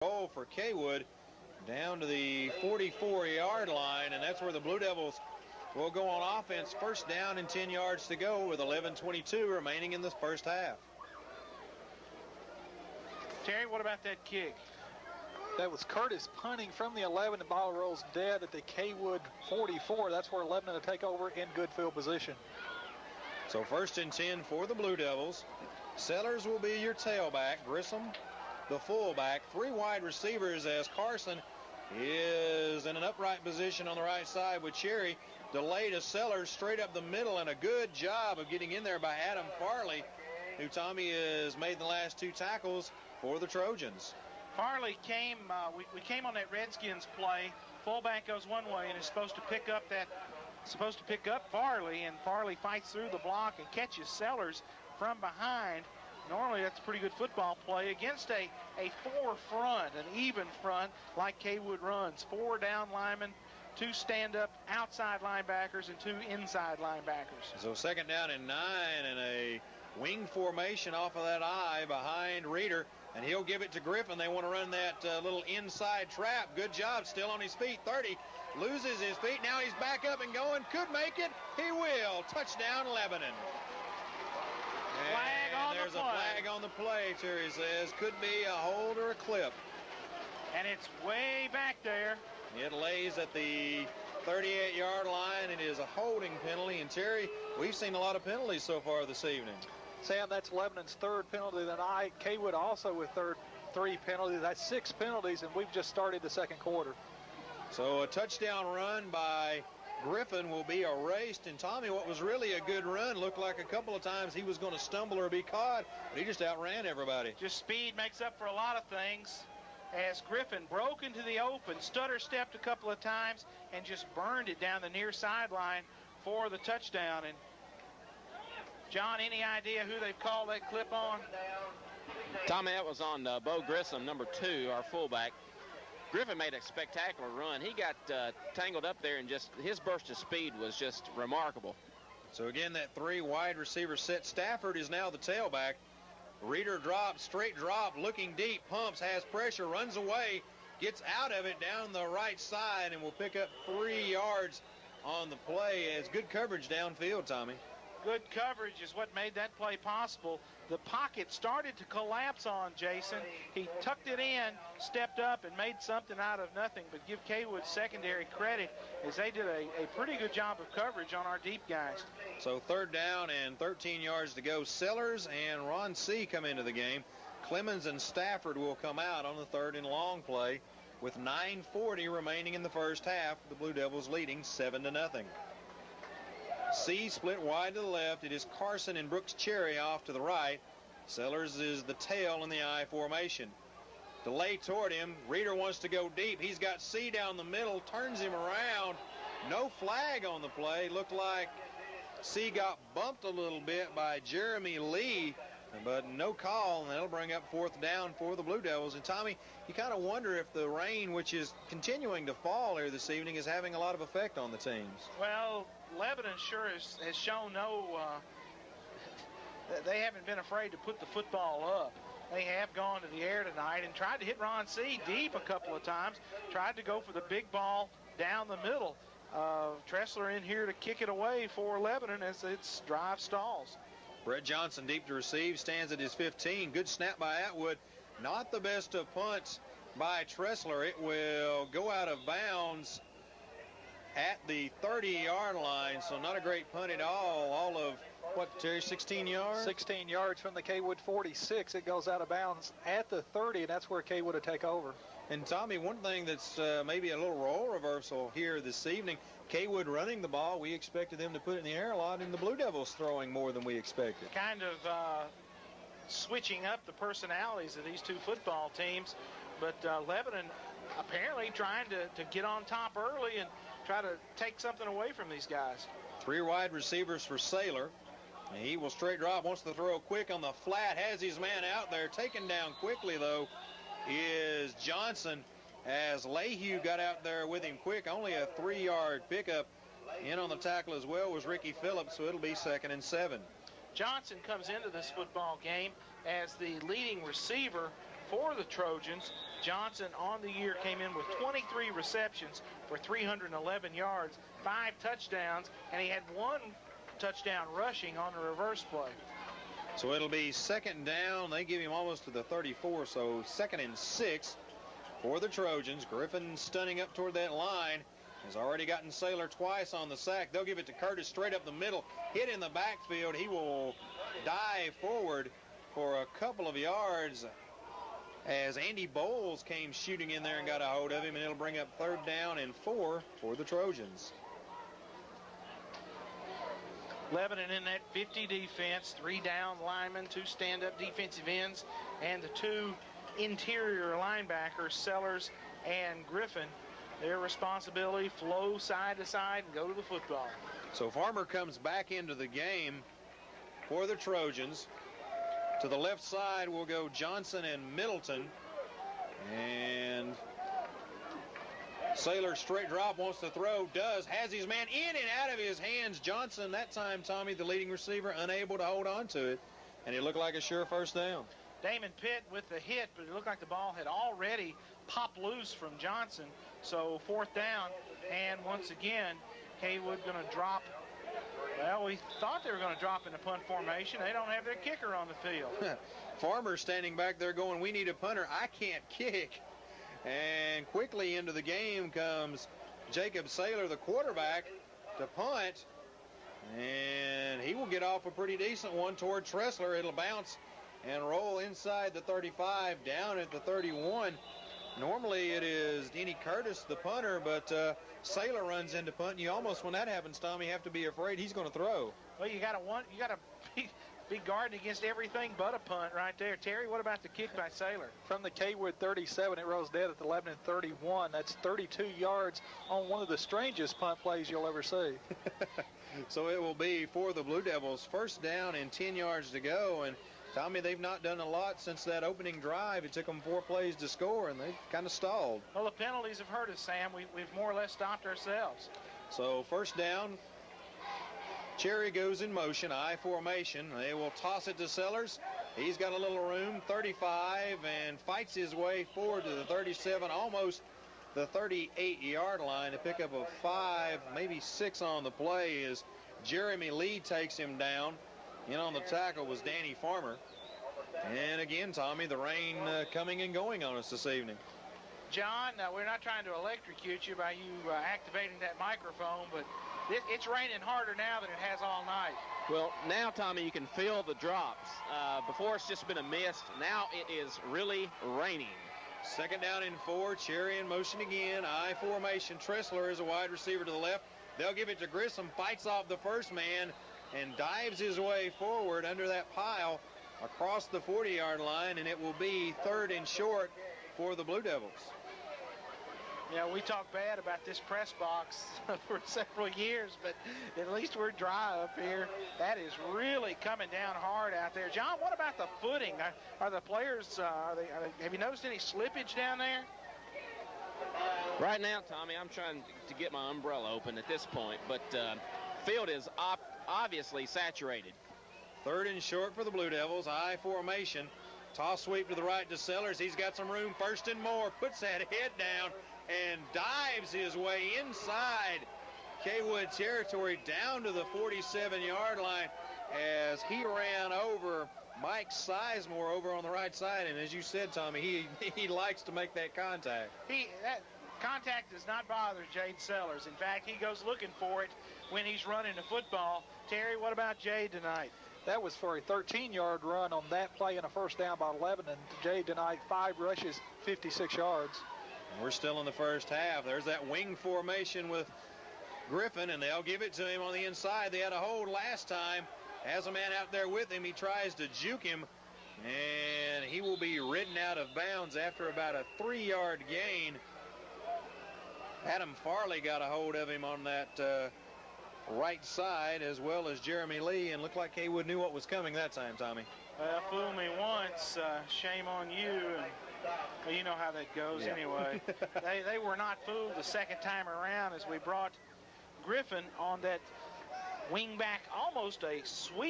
Roll for Cawood down to the 44-yard line, and that's where the Blue Devils will go on offense. First down and 10 yards to go with 11:22 remaining in this first half. Terry, what about that kick? That was Curtis punting from the 11. The ball rolls dead at the Cawood 44. That's where Lebanon will take over in good field position. So first and 10 for the Blue Devils. Sellers will be your tailback. Grissom, the fullback. Three wide receivers as Carson is in an upright position on the right side with Cherry. Delay to Sellers straight up the middle, and a good job of getting in there by Adam Farley, who Tommy has made the last two tackles for the Trojans. Farley came, we came on that Redskins play. Fullback goes one way and is supposed to pick up Farley, and Farley fights through the block and catches Sellers from behind. Normally that's a pretty good football play against a four front, an even front like Cawood runs. Four down linemen, two stand-up outside linebackers, and two inside linebackers. So second down and 9, and a wing formation off of that eye behind Reeder, and he'll give it to Griffin. They want to run that little inside trap. Good job, still on his feet. 30, loses his feet. Now he's back up and going. Could make it. He will. Touchdown, Lebanon. Flag on the play. There's a flag on the play, Terry says. Could be a hold or a clip. And it's way back there. It lays at the 38-yard line. It is a holding penalty. And, Terry, we've seen a lot of penalties so far this evening. Sam, that's Lebanon's third penalty of the night. Cawood also with three penalties. That's 6 penalties, and we've just started the second quarter. So a touchdown run by Griffin will be erased. And Tommy, what was really a good run, looked like a couple of times he was going to stumble or be caught, but he just outran everybody. Just speed makes up for a lot of things, as Griffin broke into the open, stutter stepped a couple of times, and just burned it down the near sideline for the touchdown. And John, any idea who they've called that clip on? Tommy, that was on Bo Grissom, number 2, our fullback. Griffin made a spectacular run. He got tangled up there, and just his burst of speed was just remarkable. So again, that 3 wide receiver set. Stafford is now the tailback. Reeder drops, straight drop, looking deep, pumps, has pressure, runs away, gets out of it down the right side, and will pick up 3 yards on the play. It's good coverage downfield, Tommy. Good coverage is what made that play possible. The pocket started to collapse on Jason. He tucked it in, stepped up, and made something out of nothing. But give Cawood secondary credit, as they did a pretty good job of coverage on our deep guys. So third down and 13 yards to go. Sellers and Ron C. come into the game. Clemens and Stafford will come out on the third and long play with 9:40 remaining in the first half. The Blue Devils leading 7-0. C split wide to the left. It is Carson and Brooks Cherry off to the right. Sellers is the tail in the I formation. Delay toward him. Reeder wants to go deep. He's got C down the middle, turns him around. No flag on the play. Looked like C got bumped a little bit by Jeremy Lee, but no call, and that'll bring up fourth down for the Blue Devils. And Tommy, you kind of wonder if the rain, which is continuing to fall here this evening, is having a lot of effect on the teams. Well, Lebanon sure has shown they haven't been afraid to put the football up. They have gone to the air tonight and tried to hit Ron C. deep a couple of times, tried to go for the big ball down the middle. Tressler in here to kick it away for Lebanon as its drive stalls. Brett Johnson deep to receive, stands at his 15. Good snap by Atwood. Not the best of punts by Tressler. It will go out of bounds at the 30-yard line, so not a great punt at all. All of, what, Terry, 16 yards? 16 yards from the Cawood 46. It goes out of bounds at the 30, and that's where Cawood will take over. And, Tommy, one thing that's maybe a little role reversal here this evening, Cawood running the ball, we expected them to put it in the air a lot, and the Blue Devils throwing more than we expected. Kind of switching up the personalities of these two football teams, but Lebanon apparently trying to get on top early and try to take something away from these guys. 3 wide receivers for Saylor. And he will straight drop, wants to throw quick on the flat, has his man out there. Taken down quickly, though, is Johnson, as Lehue got out there with him quick. Only a 3-yard pickup. In on the tackle as well was Ricky Phillips, so it'll be 2nd and 7. Johnson comes into this football game as the leading receiver for the Trojans. Johnson on the year came in with 23 receptions for 311 yards, 5 touchdowns, and he had 1 touchdown rushing on the reverse play. So it'll be second down. They give him almost to the 34, so 2nd and 6 for the Trojans. Griffin stunning up toward that line. Has already gotten Saylor twice on the sack. They'll give it to Curtis straight up the middle. Hit in the backfield. He will dive forward for a couple of yards as Andy Bowles came shooting in there and got a hold of him, and it'll bring up 3rd down and 4 for the Trojans. Lebanon in that 50 defense, 3 down linemen, 2 stand-up defensive ends, and the 2 interior linebackers, Sellers and Griffin. Their responsibility, flow side to side and go to the football. So Farmer comes back into the game for the Trojans. To the left side will go Johnson and Middleton. And Saylor straight drop, wants to throw, does, has his man in and out of his hands. Johnson, that time, Tommy, the leading receiver, unable to hold on to it. And it looked like a sure first down. Damon Pitt with the hit, but it looked like the ball had already popped loose from Johnson. So 4th down, and once again, Cawood going to drop. Well, we thought they were going to drop in the punt formation. They don't have their kicker on the field. Farmer standing back there going, we need a punter. I can't kick. And quickly into the game comes Jacob Saylor, the quarterback, to punt. And he will get off a pretty decent one toward Tressler. It'll bounce and roll inside the 35, down at the 31. Normally it is Denny Curtis, the punter, but Saylor runs into punt. And you almost, when that happens, Tommy, have to be afraid he's going to throw. Well, you got to be guarding against everything but a punt right there. Terry, what about the kick by Saylor? From the Cawood 37, it rolls dead at the Lebanon 31. That's 32 yards on one of the strangest punt plays you'll ever see. So it will be for the Blue Devils, 1st down and 10 yards to go. And Tommy, they've not done a lot since that opening drive. It took them 4 plays to score, and they've kind of stalled. Well, the penalties have hurt us, Sam. We've more or less stopped ourselves. So 1st down, Cherry goes in motion, I formation. They will toss it to Sellers. He's got a little room, 35, and fights his way forward to the 37, almost the 38-yard line to pick up a 5, maybe 6 on the play as Jeremy Lee takes him down. In on the tackle was Danny Farmer. And again, Tommy, the rain coming and going on us this evening. John, we're not trying to electrocute you by you activating that microphone, but it's raining harder now than it has all night. Well, now, Tommy, you can feel the drops. Before it's just been a mist. Now it is really raining. 2nd down and 4. Cherry in motion again. I formation. Tressler is a wide receiver to the left. They'll give it to Grissom. Fights off the first man and dives his way forward under that pile across the 40-yard line, and it will be 3rd and short for the Blue Devils. Yeah, we talk bad about this press box for several years, but at least we're dry up here. That is really coming down hard out there. John, what about the footing? Are the players, have you noticed any slippage down there? Right now, Tommy, I'm trying to get my umbrella open at this point, but field is obviously saturated. 3rd and short for the Blue Devils. I formation. Toss sweep to the right to Sellers. He's got some room. 1st and more. Puts that head down and dives his way inside Cawood territory down to the 47-yard line as he ran over Mike Sizemore over on the right side. And as you said, Tommy, he likes to make that contact. That contact does not bother Jade Sellers. In fact, he goes looking for it when he's running the football. Terry, what about Jade tonight? That was for a 13-yard run on that play and a 1st down by Lebanon. Jade tonight, 5 rushes, 56 yards. We're still in the first half. There's that wing formation with Griffin, and they'll give it to him on the inside. They had a hold last time. Has a man out there with him. He tries to juke him, and he will be ridden out of bounds after about a 3-yard gain. Adam Farley got a hold of him on that right side, as well as Jeremy Lee, and looked like Cawood knew what was coming that time, Tommy. Fool me once, shame on you. And, well, you know how that goes anyway. They were not fooled the second time around as we brought Griffin on that wing back, almost a sweep.